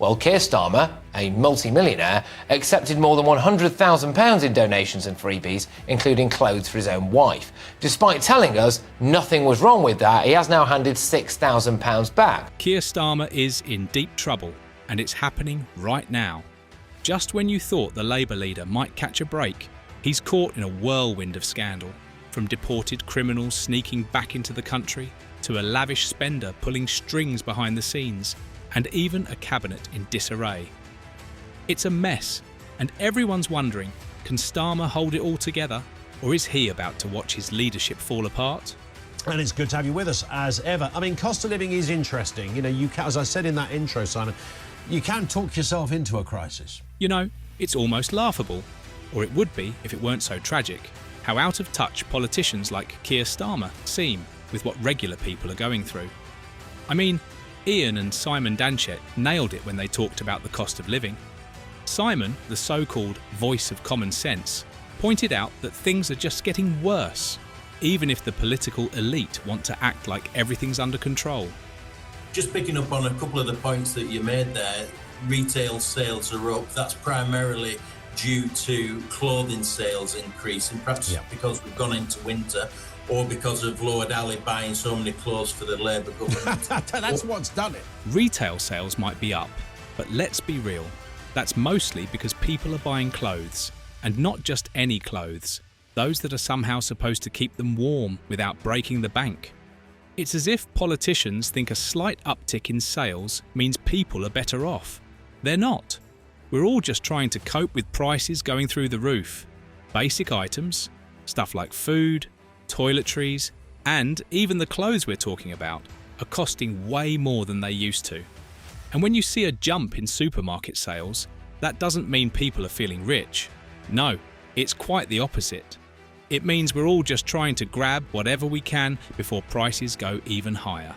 Well, Keir Starmer, a multi-millionaire, accepted more than £100,000 in donations and freebies, including clothes for his own wife. Despite telling us nothing was wrong with that, he has now handed £6,000 back. Keir Starmer is in deep trouble, and it's happening right now. Just when you thought the Labour leader might catch a break, he's caught in a whirlwind of scandal, from deported criminals sneaking back into the country, to a lavish spender pulling strings behind the scenes, and even a cabinet in disarray. It's a mess, and everyone's wondering, can Starmer hold it all together, or is he about to watch his leadership fall apart? And it's good to have you with us, as ever. I mean, cost of living is interesting. You know, you can, as I said in that intro, Simon, you can talk yourself into a crisis. You know, it's almost laughable, or it would be if it weren't so tragic, how out of touch politicians like Keir Starmer seem with what regular people are going through. I mean, Ian and Simon Danchet nailed it when they talked about the cost of living. Simon, the so-called voice of common sense, pointed out that things are just getting worse, even if the political elite want to act like everything's under control. Just picking up on a couple of the points that you made there, retail sales are up. That's primarily due to clothing sales increasing, perhaps because we've gone into winter, or because of Lord Ali buying so many clothes for the Labour government. That's what's done it. Retail sales might be up, but let's be real. That's mostly because people are buying clothes, and not just any clothes, those that are somehow supposed to keep them warm without breaking the bank. It's as if politicians think a slight uptick in sales means people are better off. They're not. We're all just trying to cope with prices going through the roof. Basic items, stuff like food, toiletries, and even the clothes we're talking about are costing way more than they used to. And when you see a jump in supermarket sales, that doesn't mean people are feeling rich. No, it's quite the opposite. It means we're all just trying to grab whatever we can before prices go even higher.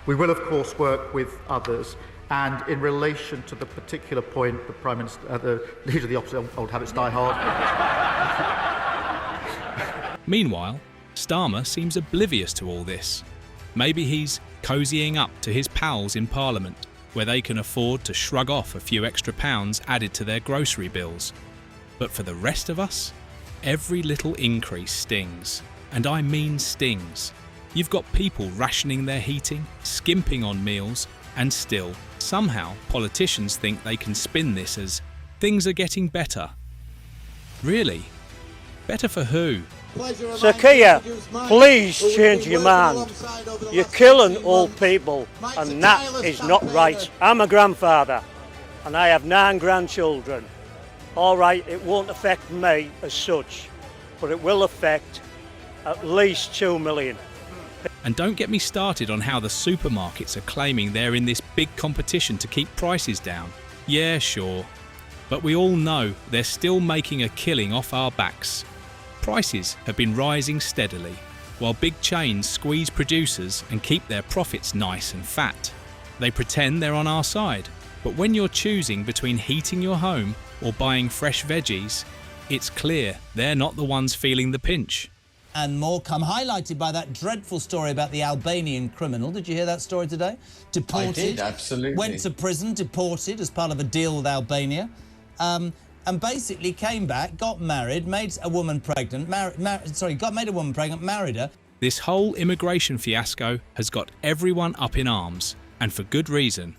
We will, of course, work with others, and in relation to the particular point, the Prime Minister, the leader of the opposite, old habits die hard. Meanwhile, Starmer seems oblivious to all this. Maybe he's cozying up to his pals in Parliament, where they can afford to shrug off a few extra pounds added to their grocery bills. But for the rest of us, every little increase stings. And I mean stings. You've got people rationing their heating, skimping on meals, and still, somehow, politicians think they can spin this as things are getting better. Really? Better for who? Sir Keir, please change your mind. You're killing old people, and that is not right. I'm a grandfather, and I have 9 grandchildren. All right, it won't affect me as such, but it will affect at least 2 million. And don't get me started on how the supermarkets are claiming they're in this big competition to keep prices down. Yeah, sure. But we all know they're still making a killing off our backs. Prices have been rising steadily, while big chains squeeze producers and keep their profits nice and fat. They pretend they're on our side, but when you're choosing between heating your home or buying fresh veggies, it's clear they're not the ones feeling the pinch. And more come, highlighted by that dreadful story about the Albanian criminal. Did you hear that story today? Deported. I did, absolutely. Went to prison, deported as part of a deal with Albania. And basically came back, got married, made a woman pregnant, made a woman pregnant, married her. This whole immigration fiasco has got everyone up in arms, and for good reason.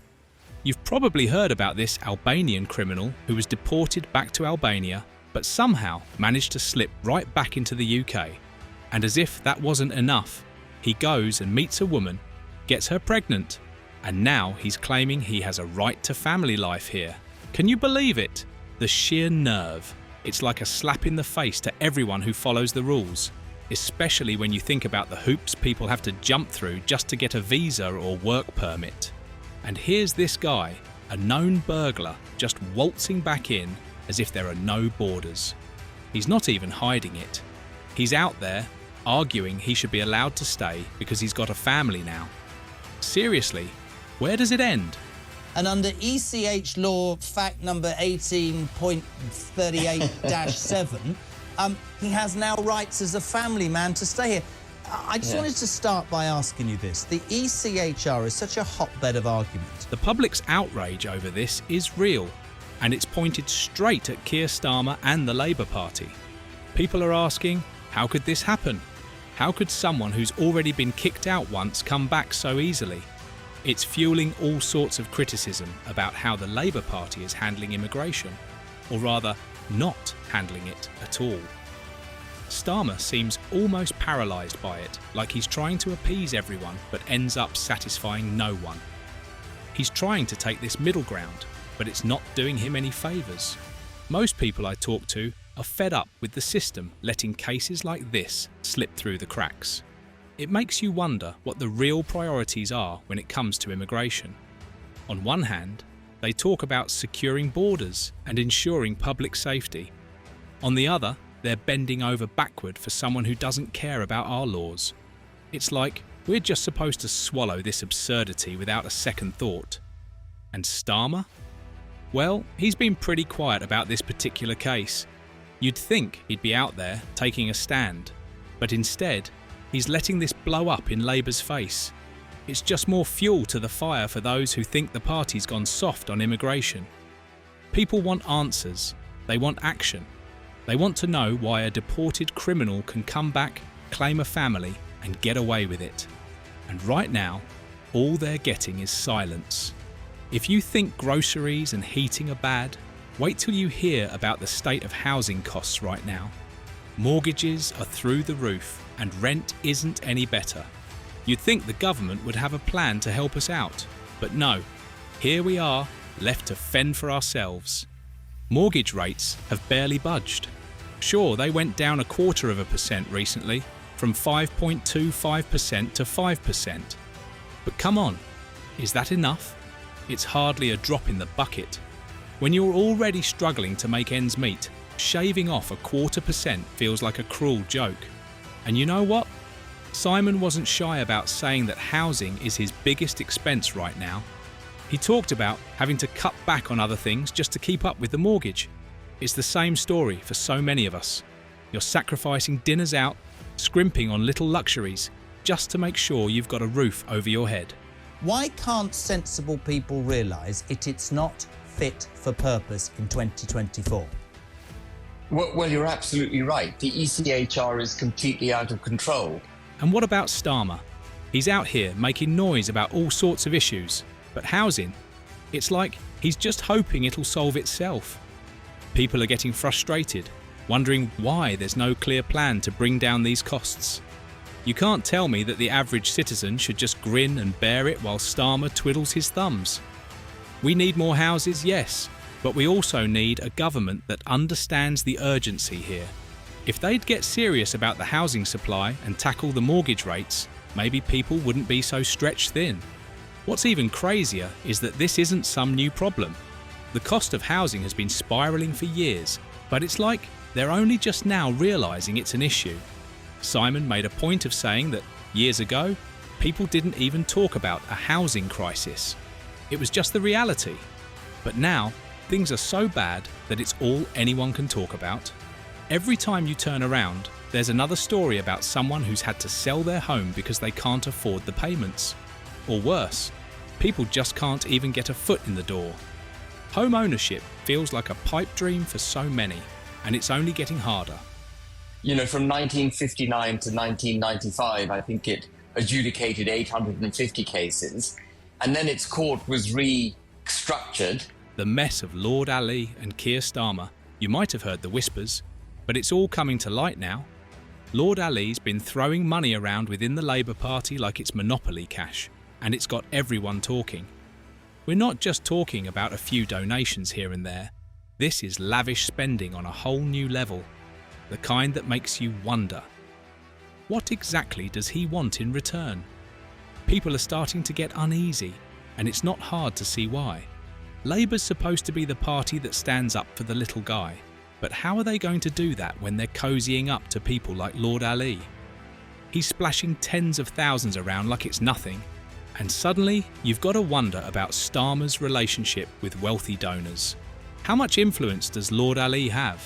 You've probably heard about this Albanian criminal who was deported back to Albania, but somehow managed to slip right back into the UK. And as if that wasn't enough, he goes and meets a woman, gets her pregnant, and now he's claiming he has a right to family life here. Can you believe it? The sheer nerve. It's like a slap in the face to everyone who follows the rules, especially when you think about the hoops people have to jump through just to get a visa or work permit. And here's this guy, a known burglar, just waltzing back in as if there are no borders. He's not even hiding it. He's out there, arguing he should be allowed to stay because he's got a family now. Seriously, where does it end? And under ECH law fact number 18.38-7, he has now rights as a family man to stay here. I just wanted to start by asking you this. The ECHR is such a hotbed of argument. The public's outrage over this is real, and it's pointed straight at Keir Starmer and the Labour Party. People are asking, how could this happen? How could someone who's already been kicked out once come back so easily? It's fueling all sorts of criticism about how the Labour Party is handling immigration, or rather, not handling it at all. Starmer seems almost paralysed by it, like he's trying to appease everyone but ends up satisfying no one. He's trying to take this middle ground, but it's not doing him any favours. Most people I talk to are fed up with the system letting cases like this slip through the cracks. It makes you wonder what the real priorities are when it comes to immigration. On one hand, they talk about securing borders and ensuring public safety. On the other, they're bending over backward for someone who doesn't care about our laws. It's like we're just supposed to swallow this absurdity without a second thought. And Starmer? Well, he's been pretty quiet about this particular case. You'd think he'd be out there taking a stand, but instead, he's letting this blow up in Labour's face. It's just more fuel to the fire for those who think the party's gone soft on immigration. People want answers. They want action. They want to know why a deported criminal can come back, claim a family, and get away with it. And right now, all they're getting is silence. If you think groceries and heating are bad, wait till you hear about the state of housing costs right now. Mortgages are through the roof, and rent isn't any better. You'd think the government would have a plan to help us out, but no. Here we are, left to fend for ourselves. Mortgage rates have barely budged. Sure, they went down 0.25% recently, from 5.25% to 5%. But come on, is that enough? It's hardly a drop in the bucket. When you're already struggling to make ends meet, shaving off 0.25% feels like a cruel joke. And you know what? Simon wasn't shy about saying that housing is his biggest expense right now. He talked about having to cut back on other things just to keep up with the mortgage. It's the same story for so many of us. You're sacrificing dinners out, scrimping on little luxuries, just to make sure you've got a roof over your head. Why can't sensible people realise it's not fit for purpose in 2024? Well, you're absolutely right. The ECHR is completely out of control. And what about Starmer? He's out here making noise about all sorts of issues, but housing? It's like he's just hoping it'll solve itself. People are getting frustrated, wondering why there's no clear plan to bring down these costs. You can't tell me that the average citizen should just grin and bear it while Starmer twiddles his thumbs. We need more houses, yes, but we also need a government that understands the urgency here. If they'd get serious about the housing supply and tackle the mortgage rates, maybe people wouldn't be so stretched thin. What's even crazier is that this isn't some new problem. The cost of housing has been spiralling for years, but it's like they're only just now realising it's an issue. Simon made a point of saying that years ago, people didn't even talk about a housing crisis. It was just the reality. But now, things are so bad that it's all anyone can talk about. Every time you turn around, there's another story about someone who's had to sell their home because they can't afford the payments. Or worse, people just can't even get a foot in the door. Home ownership feels like a pipe dream for so many, and it's only getting harder. You know, from 1959 to 1995, I think it adjudicated 850 cases, and then its court was restructured. The mess of Lord Ali and Keir Starmer, you might have heard the whispers, but it's all coming to light now. Lord Ali's been throwing money around within the Labour Party like it's monopoly cash, and it's got everyone talking. We're not just talking about a few donations here and there. This is lavish spending on a whole new level, the kind that makes you wonder. What exactly does he want in return? People are starting to get uneasy, and it's not hard to see why. Labour's supposed to be the party that stands up for the little guy, but how are they going to do that when they're cozying up to people like Lord Ali? He's splashing tens of thousands around like it's nothing, and suddenly you've got to wonder about Starmer's relationship with wealthy donors. How much influence does Lord Ali have?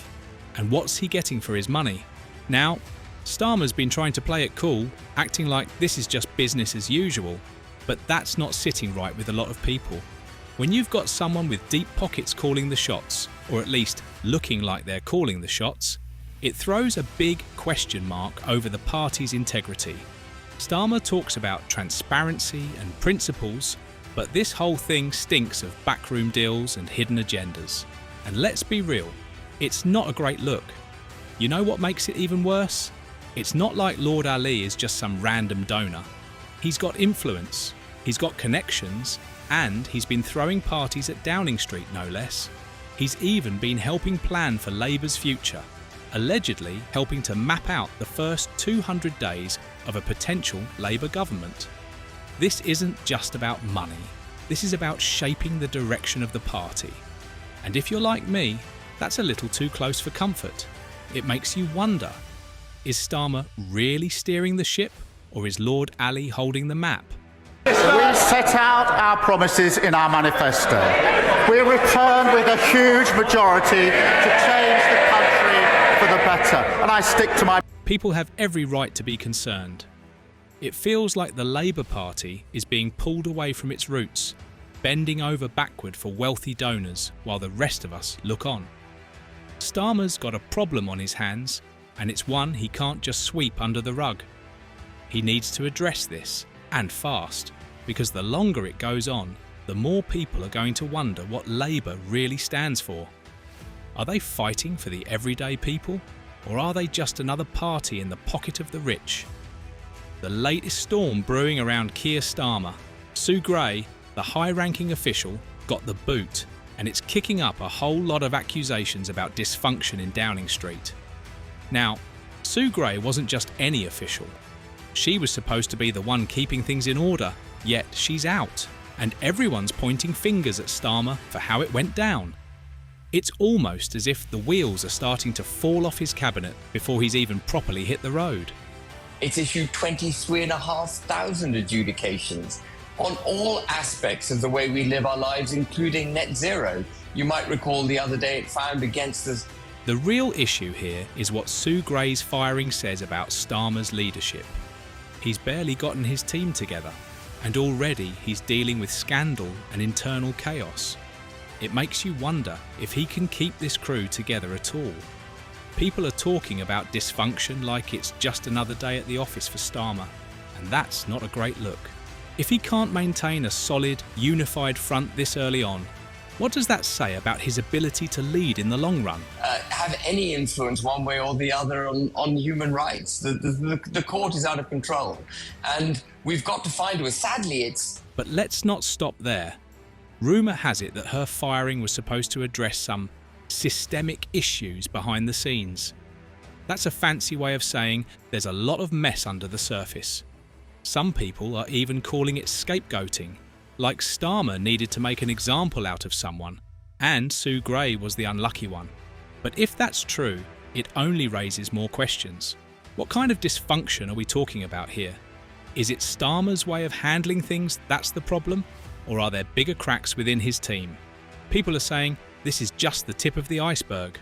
And what's he getting for his money? Now, Starmer's been trying to play it cool, acting like this is just business as usual, but that's not sitting right with a lot of people. When you've got someone with deep pockets calling the shots, or at least looking like they're calling the shots, it throws a big question mark over the party's integrity. Starmer talks about transparency and principles, but this whole thing stinks of backroom deals and hidden agendas. And let's be real, it's not a great look. You know what makes it even worse? It's not like Lord Ali is just some random donor. He's got influence, he's got connections, and he's been throwing parties at Downing Street, no less. He's even been helping plan for Labour's future, allegedly helping to map out the first 200 days of a potential Labour government. This isn't just about money. This is about shaping the direction of the party. And if you're like me, that's a little too close for comfort. It makes you wonder, is Starmer really steering the ship, or is Lord Ali holding the map? We set out our promises in our manifesto. We return with a huge majority to change the country for the better. And I stick to my... People have every right to be concerned. It feels like the Labour Party is being pulled away from its roots, bending over backward for wealthy donors while the rest of us look on. Starmer's got a problem on his hands, and it's one he can't just sweep under the rug. He needs to address this, and fast, because the longer it goes on, the more people are going to wonder what Labour really stands for. Are they fighting for the everyday people, or are they just another party in the pocket of the rich? The latest storm brewing around Keir Starmer. Sue Gray, the high-ranking official, got the boot, and it's kicking up a whole lot of accusations about dysfunction in Downing Street. Now, Sue Gray wasn't just any official. She was supposed to be the one keeping things in order, yet she's out, and everyone's pointing fingers at Starmer for how it went down. It's almost as if the wheels are starting to fall off his cabinet before he's even properly hit the road. It's issued 23,500 adjudications on all aspects of the way we live our lives, including net zero. You might recall the other day it found against us. The real issue here is what Sue Gray's firing says about Starmer's leadership. He's barely gotten his team together, and already he's dealing with scandal and internal chaos. It makes you wonder if he can keep this crew together at all. People are talking about dysfunction like it's just another day at the office for Starmer, and that's not a great look. If he can't maintain a solid, unified front this early on, what does that say about his ability to lead in the long run? Have any influence one way or the other on human rights? The court is out of control, and we've got to find a way. Sadly, it's... But let's not stop there. Rumour has it that her firing was supposed to address some systemic issues behind the scenes. That's a fancy way of saying there's a lot of mess under the surface. Some people are even calling it scapegoating, like Starmer needed to make an example out of someone, and Sue Gray was the unlucky one. But if that's true, it only raises more questions. What kind of dysfunction are we talking about here? Is it Starmer's way of handling things that's the problem? Or are there bigger cracks within his team? People are saying this is just the tip of the iceberg.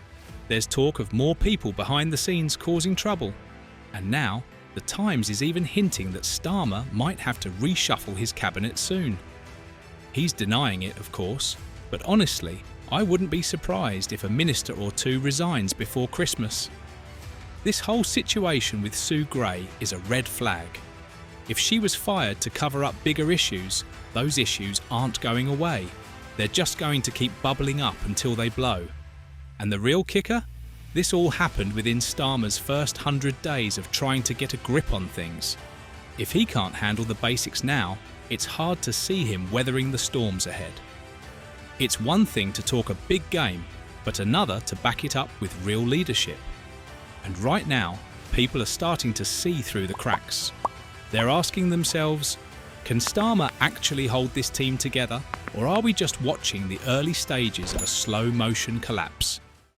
There's talk of more people behind the scenes causing trouble. And now, the Times is even hinting that Starmer might have to reshuffle his cabinet soon. He's denying it, of course, but honestly, I wouldn't be surprised if a minister or two resigns before Christmas. This whole situation with Sue Gray is a red flag. If she was fired to cover up bigger issues, those issues aren't going away. They're just going to keep bubbling up until they blow. And the real kicker? This all happened within Starmer's first 100 days of trying to get a grip on things. If he can't handle the basics now, it's hard to see him weathering the storms ahead. It's one thing to talk a big game, but another to back it up with real leadership. And right now, people are starting to see through the cracks. They're asking themselves, can Starmer actually hold this team together, or are we just watching the early stages of a slow-motion collapse?